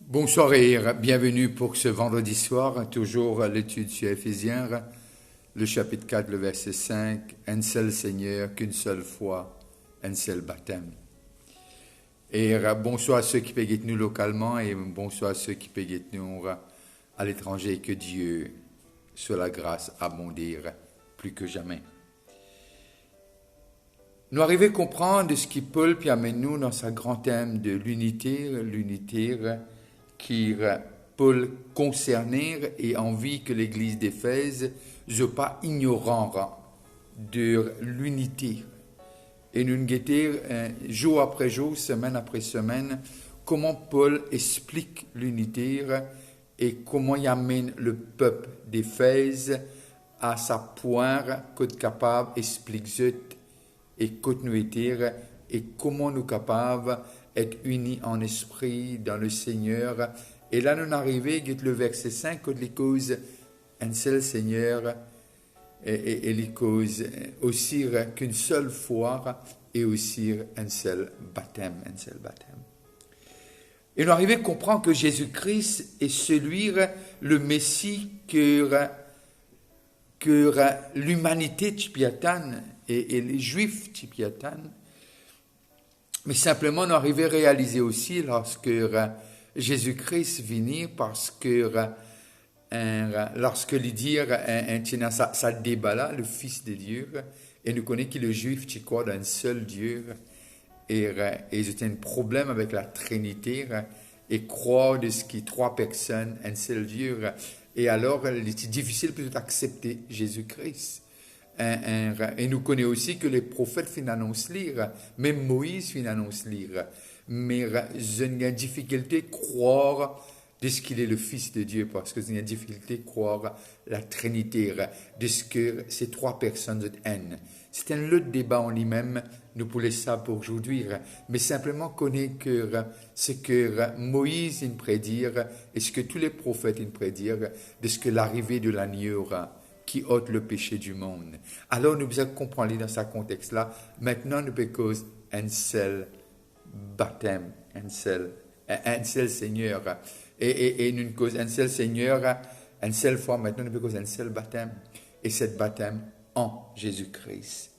Bonsoir et bienvenue pour ce vendredi soir, toujours l'étude sur Éphésiens, le chapitre 4, le verset 5, un seul Seigneur, qu'une seule foi, un seul baptême. Et bonsoir à ceux qui peuvent nous localement et bonsoir à ceux qui peuvent nous à l'étranger, que Dieu soit la grâce abonder plus que jamais. Nous arrivons à comprendre ce qui Paul amène nous dans sa grand thème de l'unité qui Paul concerner et envie que l'église d'Éphèse ne soit pas ignorant de l'unité. Et nous guetter jour après jour, semaine après semaine, comment Paul explique l'unité et comment il amène le peuple d'Éphèse à sa poire qu'être capable d'expliquer et continuer et comment nous capables être unis en esprit dans le Seigneur. Et là, nous arrivons à le verset 5, que les causes un seul Seigneur et les causes aussi qu'une seule foi et aussi un seul baptême, Et nous arrivons à comprendre que Jésus-Christ est celui, le Messie que l'humanité tipiatane et les Juifs tipiatanes. Mais simplement, nous arrivons à réaliser aussi lorsque Jésus-Christ vient, parce que lorsque il dit ça débat là, le Fils de Dieu, et nous connaissons que le Juif qui croit dans un seul Dieu, et ils ont un problème avec la Trinité, et croient de ce qui est trois personnes, un seul Dieu, et alors il est difficile peut-être d'accepter Jésus-Christ. Et nous connaissons aussi que les prophètes finalement lire, même Moïse finalement lire, mais j'ai une difficulté à croire de ce qu'il est le Fils de Dieu, parce que j'ai une difficulté à croire la Trinité, de ce que ces trois personnes sont un. C'est un autre débat en lui-même, nous pouvons ça pour aujourd'hui, mais simplement connaître que ce que Moïse il prédire et ce que tous les prophètes ils prédire de ce que l'arrivée de l'agneau qui ôte le péché du monde. Alors nous devons comprendre dans ce contexte-là. Maintenant, nous pouvons cause un seul baptême, un seul Seigneur. Et nous cause un seul Seigneur, une seule fois. Maintenant, nous pouvons cause un seul baptême. Et cet baptême en Jésus-Christ.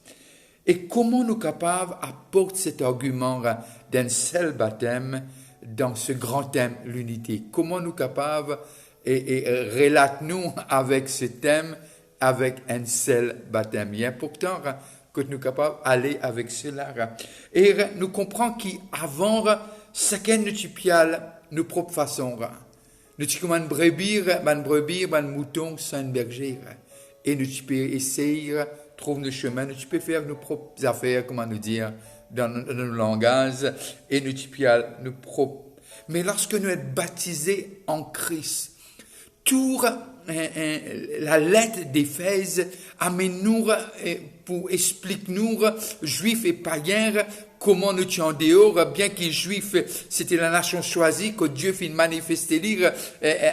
Et comment nous sommes capables d'apporter cet argument d'un seul baptême dans ce grand thème, l'unité? Comment nous sommes capables et relate-nous avec ce thème avec un seul baptême. Il est important que nous sommes capables d'aller avec cela. Et nous comprenons qu'avant, chacun de nous nos propres façons. Nous sommes comme un brebis, un mouton sans un berger. Et nous pouvons essayer, trouver nos chemins, nous pouvons faire nos propres affaires, comment nous dire, dans nos langages, et nous pouvons nos propres. Mais lorsque nous sommes baptisés en Christ, tout la lettre d'Éphèse amène-nous pour expliquer-nous, juifs et païens, comment nous sommes en dehors, bien que les juifs, c'était la nation choisie, que Dieu fait manifester lire,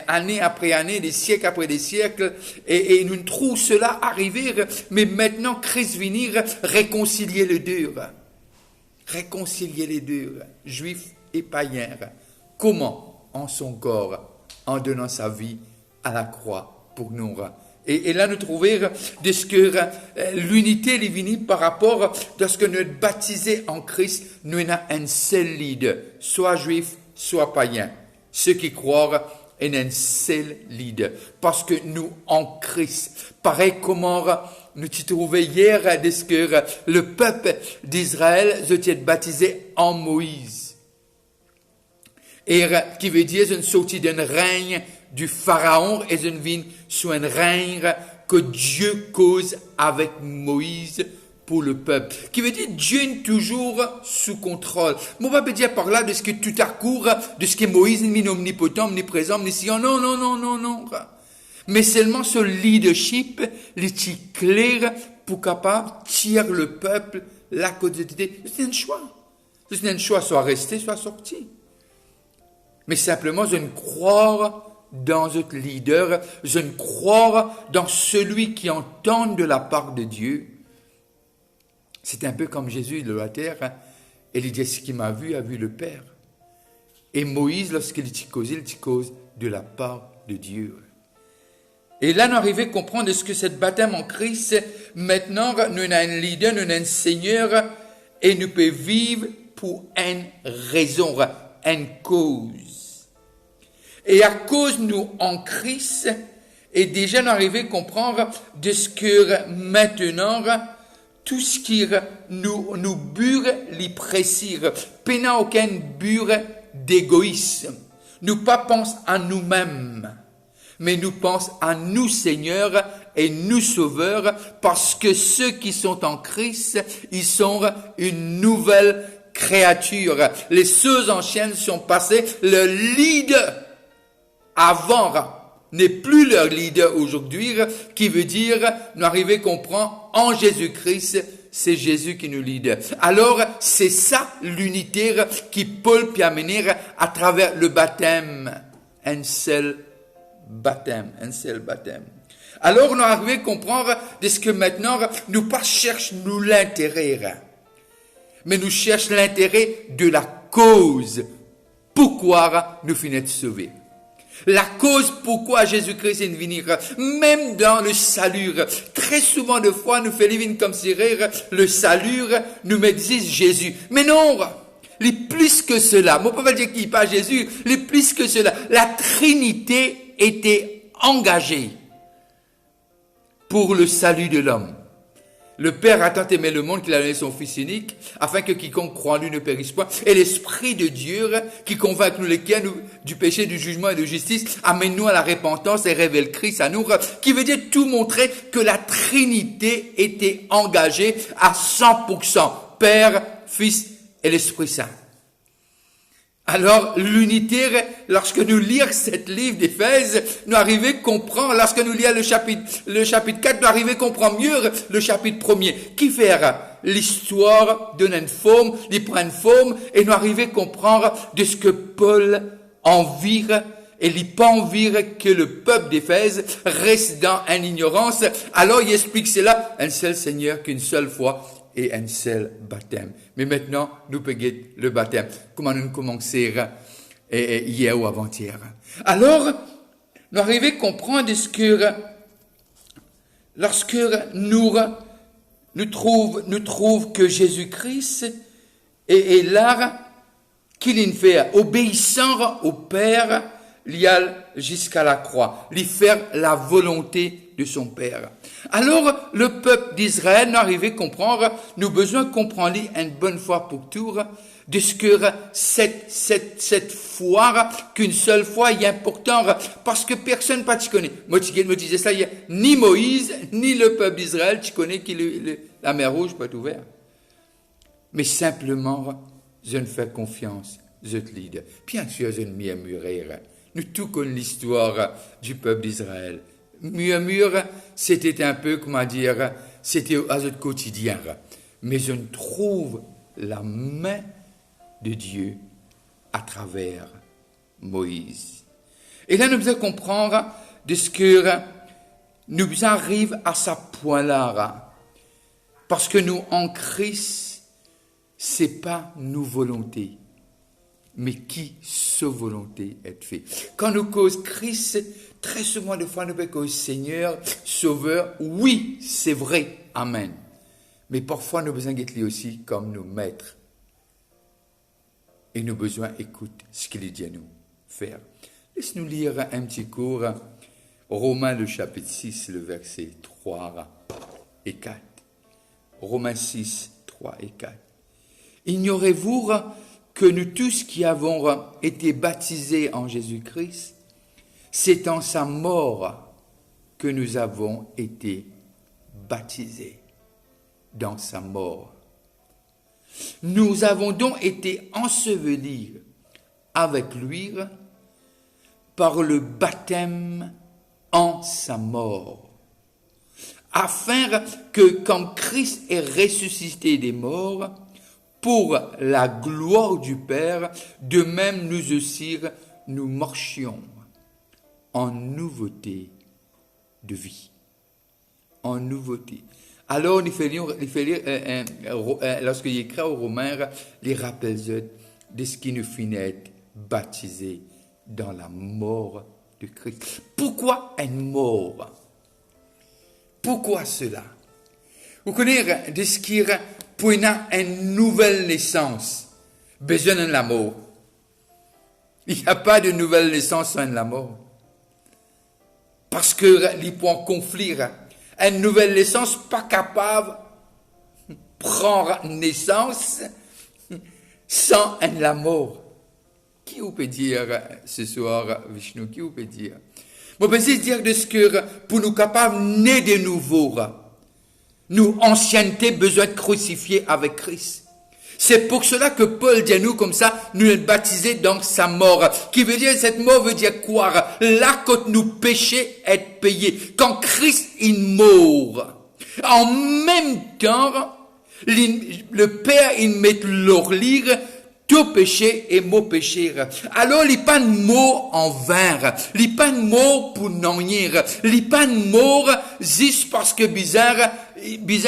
année après année, des siècles après des siècles, et nous trouvons cela arriver, mais maintenant Christ venir réconcilier les deux. Réconcilier les deux, juifs et païens. Comment? En son corps, en donnant sa vie à la croix pour nous. Et là, nous trouvons de ce que l'unité est venue par rapport à ce que nous sommes baptisés en Christ, nous avons un seul leader, soit juif, soit païen. Ceux qui croient en un seul leader. Parce que nous, en Christ, pareil comment nous t'y trouvons hier de ce que le peuple d'Israël se tient baptisé en Moïse. Et qui veut dire une sortie d'un règne du Pharaon et une vie sur un règne que Dieu cause avec Moïse pour le peuple. Qui veut dire Dieu est toujours sous contrôle. Moi, on va pas dire par là de ce que tout à coup, de ce que Moïse est omnipotent, omniprésent, omniscient. Non. Mais seulement ce leadership, les clair pour capable tirer le peuple la quotidienne. C'est un choix. C'est un choix, soit rester, soit sortir. Mais simplement, je ne crois dans notre leader, je ne crois dans celui qui entend de la part de Dieu. C'est un peu comme Jésus de la terre, et il dit, ce qui m'a vu a vu le Père. Et Moïse, lorsqu'il dit cause de la part de Dieu. Et là, nous arrivons à comprendre ce que c'est le baptême en Christ. Maintenant, nous avons un leader, nous avons un Seigneur, et nous pouvons vivre pour une raison, une cause. Et à cause nous en Christ, et déjà nous arrivons à comprendre de ce que maintenant, tout ce qui nous bure les pressir, pénant aucun bure d'égoïsme. Nous pas pensons à nous-mêmes, mais nous pensons à nous Seigneur et nous Sauveur, parce que ceux qui sont en Christ, ils sont une nouvelle créature. Les choses anciennes sont passées, le leader avant n'est plus leur leader aujourd'hui, qui veut dire, nous arrivons à comprendre, en Jésus-Christ, c'est Jésus qui nous lead. Alors, c'est ça l'unité qui peut amener à travers le baptême. Un seul baptême. Alors, nous arrivons à comprendre de ce que maintenant, nous pas cherchons nous l'intérêt, mais nous cherchons l'intérêt de la cause. Pourquoi nous finissons sauvés? La cause pourquoi Jésus-Christ est venu, même dans le salut. Très souvent de fois, nous faisons comme si le salut nous disent Jésus. Mais non, les plus que cela, moi pas dire qu'il n'y a pas Jésus, les plus que cela, la Trinité était engagée pour le salut de l'homme. Le Père a tant aimé le monde qu'il a donné son Fils unique, afin que quiconque croit en lui ne périsse point. Et l'Esprit de Dieu, qui convainc nous lesquels du péché, du jugement et de justice, amène-nous à la repentance et révèle Christ à nous, qui veut dire tout montrer que la Trinité était engagée à 100%. Père, Fils et l'Esprit Saint. Alors, l'unité, lorsque nous lisons cet livre d'Éphèse, nous arrivons à comprendre, lorsque nous lisons le chapitre 4, nous arrivons à comprendre mieux le chapitre 1er, qui fait l'histoire donne une forme, il prend une forme, et nous arrivons à comprendre de ce que Paul envie, et il pas envie que le peuple d'Éphèse reste dans une ignorance. Alors, il explique cela, un seul Seigneur qu'une seule fois, et un seul baptême. Mais maintenant, nous payons le baptême. Comment nous commençons hier ou avant-hier. Alors, nous arrivons à comprendre ce que, lorsque nous trouvons que Jésus-Christ est là, qu'il fait, obéissant au Père, il y a jusqu'à la croix, lui faire la volonté de son Père. Alors, le peuple d'Israël nous arrive à comprendre, nous avons besoin de comprendre une bonne fois pour tout, de ce que cette foi, qu'une seule foi est importante, parce que personne pas t'y connaît. Moi, tu me disais ça, il y a ni Moïse, ni le peuple d'Israël, tu connais que la mer Rouge peut être ouverte. Mais simplement, je ne fais confiance, je te lead. Bien sûr, je ne m'y mûrir. Nous tous connaissons l'histoire du peuple d'Israël. Murmure, c'était un peu, comment dire, c'était à notre quotidien. Mais je ne trouve la main de Dieu à travers Moïse. Et là, nous devons comprendre de ce que nous arrive à ce point-là. Parce que nous, en Christ, c'est pas nos volontés, mais qui sa volonté est faite. Quand nous causons Christ, très souvent, des fois, nous pouvons Seigneur, Sauveur. Oui, c'est vrai. Amen. Mais parfois, nous avons besoin d'être lui aussi comme nos maîtres. Et nous avons besoin d'écouter ce qu'il dit à nous faire. Laisse-nous lire un petit cours. Romains, le chapitre 6, le verset 3 et 4. Romains 6, 3 et 4. Ignorez-vous que nous tous qui avons été baptisés en Jésus-Christ, c'est en sa mort que nous avons été baptisés, dans sa mort. Nous avons donc été ensevelis avec lui par le baptême en sa mort, afin que quand Christ est ressuscité des morts, pour la gloire du Père, de même nous aussi, nous marchions en nouveauté de vie. En nouveauté. Alors, il fait lire, lorsqu'il écrit aux Romains, les rappels de ce qui nous finit baptisés dans la mort de Christ. Pourquoi une mort? Pourquoi cela? Vous connaissez de ce qui est pour une nouvelle naissance, besoin de la mort. Il n'y a pas de nouvelle naissance sans la mort. Parce que il peut en conflit. Une nouvelle naissance pas capable de prendre naissance sans la mort. Qui vous peut dire ce soir, Vishnu, qui vous peut dire? Moi, je peux dire de ce que pour nous capables de naître de nouveau, nous, ancienneté, besoin de crucifier avec Christ. C'est pour cela que Paul dit à nous comme ça, nous sommes baptisés dans sa mort. Qui veut dire, cette mort veut dire quoi? Là, quand nous péchés, être payés. Quand Christ est mort. En même temps, le Père, il met leur lire tout péché et mot péché. Alors, il n'y a pas de mot en vain. Il n'y a pas de mot pour non rien. Il n'y a pas de mot juste parce que bizarre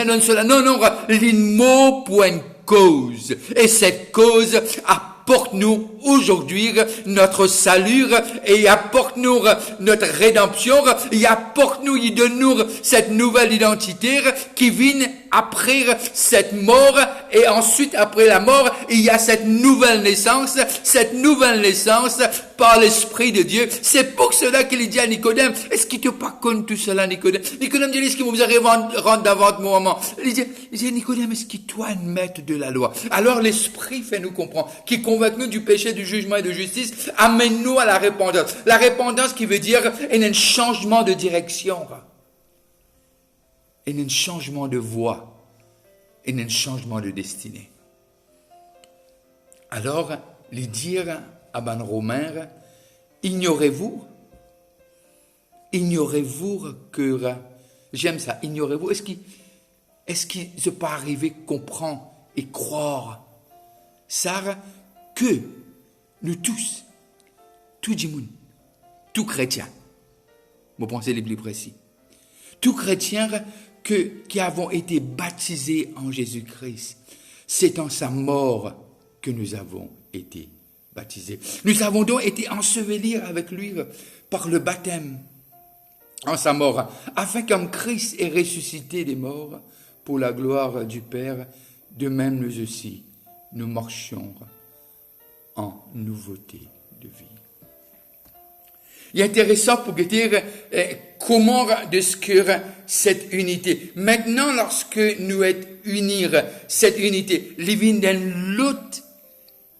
dans cela. Non, il y a un mot pour une cause. Et cette cause apporte-nous aujourd'hui notre salut et apporte-nous notre rédemption et apporte-nous, il donne-nous cette nouvelle identité qui vient après cette mort et ensuite après la mort, il y a cette nouvelle naissance par l'Esprit de Dieu. C'est pour cela qu'il dit à Nicodème, est-ce qu'il te pas connu tout cela, Nicodème? Nicodème dit, est-ce qu'il vous arrive rendre d'avant mon moment? Il dit, Nicodème, est-ce qu'il toi un maître de la loi? Alors l'Esprit fait nous comprendre, qui convainc nous du péché, du jugement et de justice, amène-nous à la repentance. La repentance qui veut dire, un changement de direction. Et un changement de voie, et un changement de destinée. Alors, les dire à ban Romain, ignorez-vous que, j'aime ça, ignorez-vous, est-ce qu'il se peut arriver comprendre et croire, ça, que nous tous, tout le monde, tout chrétien, vous pensez les plus précis, tout chrétien qui avons été baptisés en Jésus-Christ, c'est en sa mort que nous avons été baptisés. Nous avons donc été ensevelis avec lui par le baptême en sa mort, afin comme Christ est ressuscité des morts pour la gloire du Père, de même nous aussi, nous marchions en nouveauté de vie. Il est intéressant pour dire comment décrire cette unité. Maintenant, lorsque nous sommes unis, cette unité, il vient d'une autre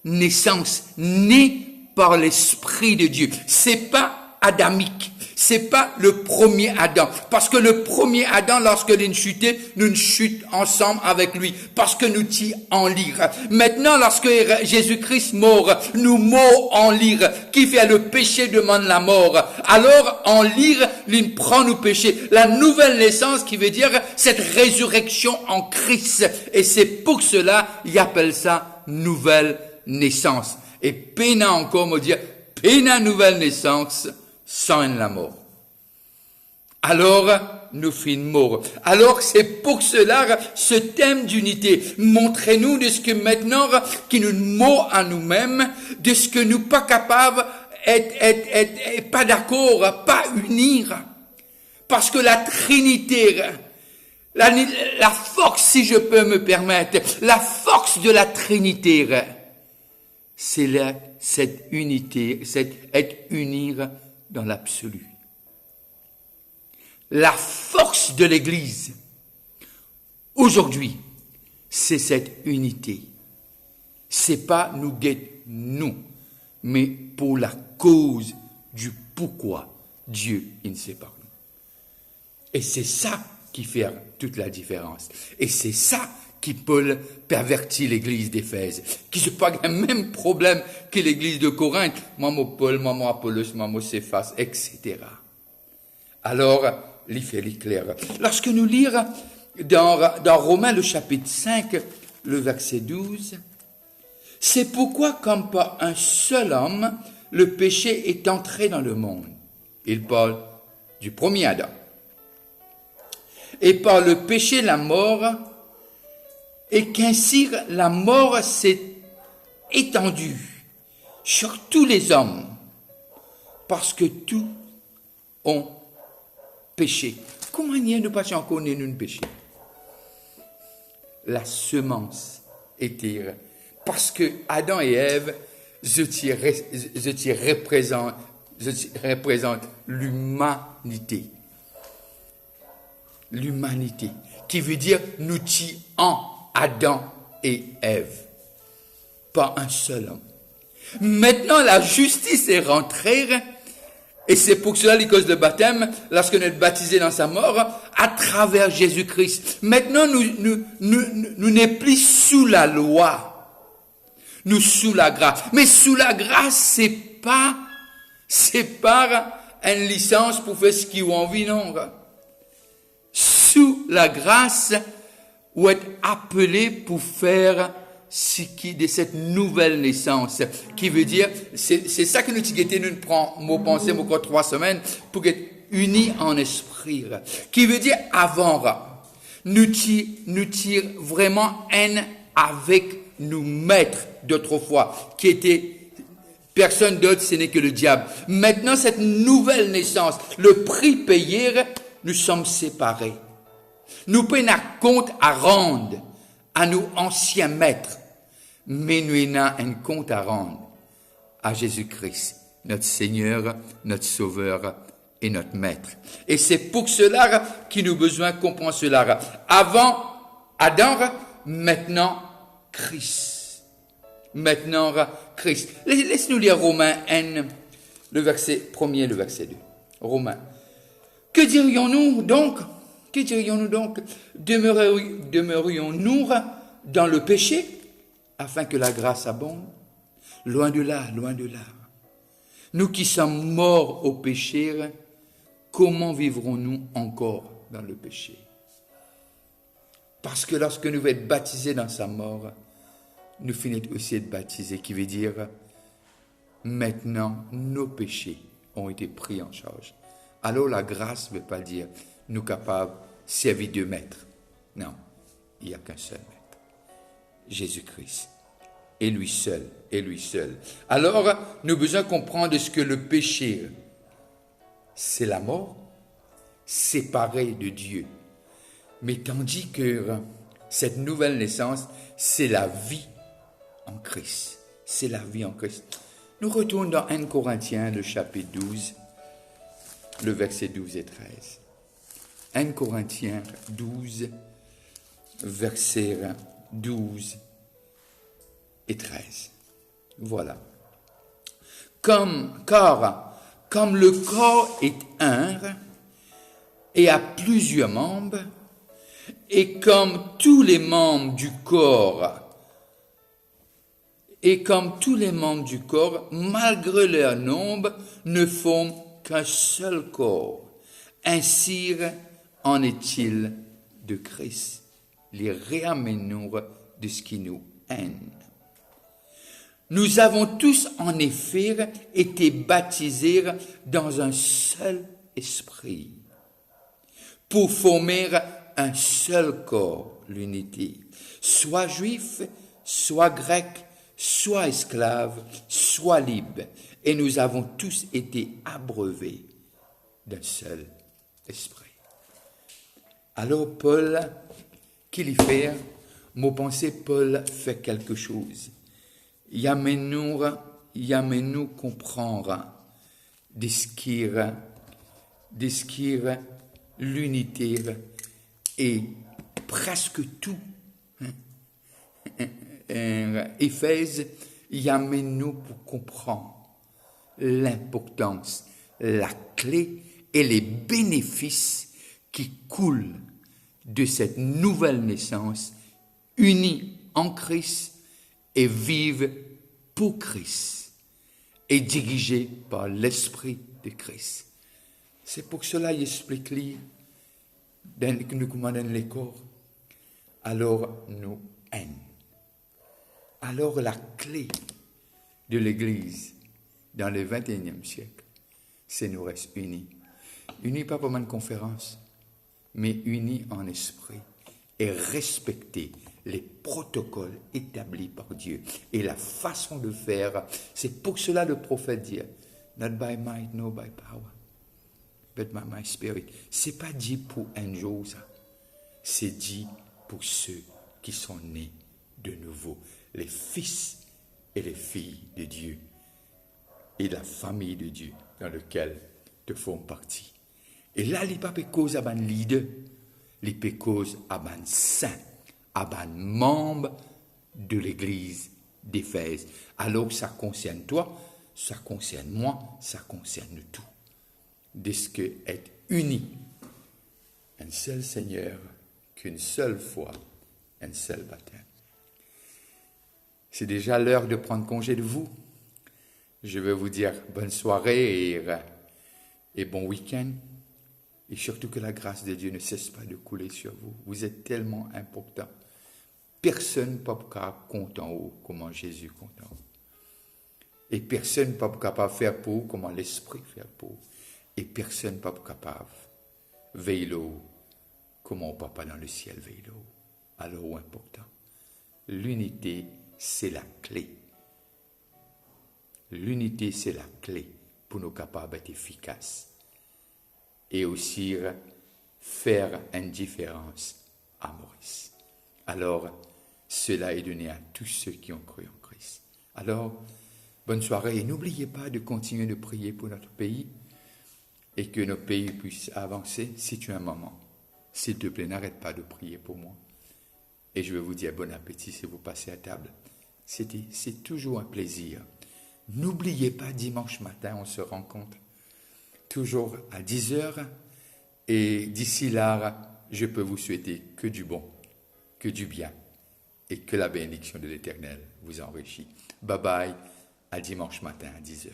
naissance, née par l'Esprit de Dieu. C'est pas adamique. C'est pas le premier Adam. Parce que le premier Adam, lorsque nous chutait, nous chutons ensemble avec lui. Parce que nous t'y en lire. Maintenant, lorsque Jésus-Christ mort, nous mort en lire. Qui fait le péché demande la mort. Alors, en lire, il prend nos péchés. La nouvelle naissance qui veut dire cette résurrection en Christ. Et c'est pour cela, il appelle ça nouvelle naissance. Et peina encore, me dire, peina nouvelle naissance, sans la mort. Alors, nous finissons mort. Alors, c'est pour cela, ce thème d'unité. Montrez-nous de ce que maintenant, qui nous mord à nous-mêmes, de ce que nous pas capables, être pas d'accord, pas unir. Parce que la Trinité, la force, si je peux me permettre, la force de la Trinité, c'est cette unité, c'est être unir dans l'absolu. La force de l'Église, aujourd'hui, c'est cette unité. C'est pas nous, mais pour la cause du pourquoi Dieu il sépare nous. Et c'est ça qui fait toute la différence. Et c'est ça qui peut pervertir l'église d'Éphèse, qui se passe le même problème que l'église de Corinthe, maman Paul, maman Apollos, maman Céphas, etc. Alors, il fait clair. Lorsque nous lisons dans Romains le chapitre 5, le verset 12, c'est pourquoi comme par un seul homme, le péché est entré dans le monde. Il parle du premier Adam. Et par le péché, la mort, et qu'ainsi la mort s'est étendue sur tous les hommes, parce que tous ont péché. Comment nous pas encore nous péché? La semence était, parce que Adam et Ève, je représente l'humanité. L'humanité, qui veut dire nous en Adam et Ève, pas un seul homme. Maintenant, la justice est rentrée, et c'est pour cela, les causes de baptême, lorsque nous sommes baptisés dans sa mort, à travers Jésus-Christ. Maintenant, nous n'est plus sous la loi, nous sous la grâce. Mais sous la grâce, c'est pas une licence pour faire ce qu'on a envie, non. Sous la grâce, ou être appelé pour faire ce qui de cette nouvelle naissance, qui veut dire, c'est ça que nous prend mon pensée, mon corps 3 semaines, pour être unis en esprit, qui veut dire avant, nous tire vraiment avec nous maîtres d'autrefois, qui était personne d'autre, ce n'est que le diable. Maintenant, cette nouvelle naissance, le prix payé, nous sommes séparés. Nous payons un compte à rendre à nos anciens maîtres, mais nous avons un compte à rendre à Jésus-Christ, notre Seigneur, notre Sauveur et notre Maître. Et c'est pour cela qu'il nous a besoin de comprendre cela. Avant Adam, maintenant Christ. Maintenant Christ. Laisse-nous lire Romains 1, le verset 1er et le verset 2. Romains. Que dirions-nous donc? Demeurions-nous dans le péché afin que la grâce abonde? Loin de là, loin de là. Nous qui sommes morts au péché, comment vivrons-nous encore dans le péché? Parce que lorsque nous allons être baptisés dans sa mort, nous finissons aussi être baptisés, qui veut dire maintenant nos péchés ont été pris en charge. Alors la grâce ne veut pas dire nous capables de servir de maître. Non, il n'y a qu'un seul maître, Jésus-Christ. Et lui seul, et lui seul. Alors, nous avons besoin de comprendre ce que le péché, c'est la mort, séparée de Dieu. Mais tandis que cette nouvelle naissance, c'est la vie en Christ. C'est la vie en Christ. Nous retournons dans 1 Corinthiens, le chapitre 12, le verset 12 et 13. 1 Corinthiens 12, verset 12 et 13. Voilà. Car comme le corps est un et a plusieurs membres, et comme tous les membres du corps, malgré leur nombre, ne forment qu'un seul corps, ainsi en est-il de Christ, les réamenons de ce qui nous haine. Nous avons tous, en effet, été baptisés dans un seul esprit, pour former un seul corps, l'unité, soit juif, soit grec, soit esclave, soit libre, et nous avons tous été abreuvés d'un seul esprit. Alors Paul, qu'il y fait, mon pensée, Paul fait quelque chose. Yamenu comprendre de ce qui l'unité et presque tout. Éphèse, Yamenu pour comprendre l'importance, la clé et les bénéfices qui coulent de cette nouvelle naissance, unie en Christ et vive pour Christ et dirigée par l'Esprit de Christ. C'est pour cela qu'il explique que nous commandons les corps, alors nous haine. Alors la clé de l'Église dans le 21e siècle, c'est nous rester unis. Unis pas pour une conférence, mais unis en esprit et respecter les protocoles établis par Dieu. Et la façon de faire, c'est pour cela le prophète dit, not by might, no by power, but by my spirit. C'est pas dit pour un jour, ça. C'est dit pour ceux qui sont nés de nouveau, les fils et les filles de Dieu et la famille de Dieu dans laquelle te font partie. Et là, les papes cause à ban leader, les cause à ban saint, à ban membre de l'église d'Éphèse. Alors ça concerne toi, ça concerne moi, ça concerne tout. De ce que être unis, un seul Seigneur, qu'une seule foi, un seul baptême. C'est déjà l'heure de prendre congé de vous. Je veux vous dire bonne soirée et bon week-end. Et surtout que la grâce de Dieu ne cesse pas de couler sur vous. Vous êtes tellement important. Personne ne peut pas compter en haut comment Jésus compte en haut. Et personne ne peut pas faire pour vous comment l'Esprit fait pour vous. Et personne ne peut pas capable veiller là-haut comment au Papa dans le ciel veille là-haut. Alors, important. L'unité, c'est la clé. L'unité, c'est la clé pour nous capables d'être efficaces. Et aussi faire une différence à Maurice. Alors, cela est donné à tous ceux qui ont cru en Christ. Alors, bonne soirée et n'oubliez pas de continuer de prier pour notre pays et que nos pays puissent avancer. Si tu as un moment, s'il te plaît, n'arrête pas de prier pour moi. Et je vais vous dire bon appétit si vous passez à table. C'est toujours un plaisir. N'oubliez pas, dimanche matin, on se rencontre toujours à 10h. Et d'ici là, je peux vous souhaiter que du bon, que du bien. Et que la bénédiction de l'Éternel vous enrichit. Bye bye, à dimanche matin à 10h.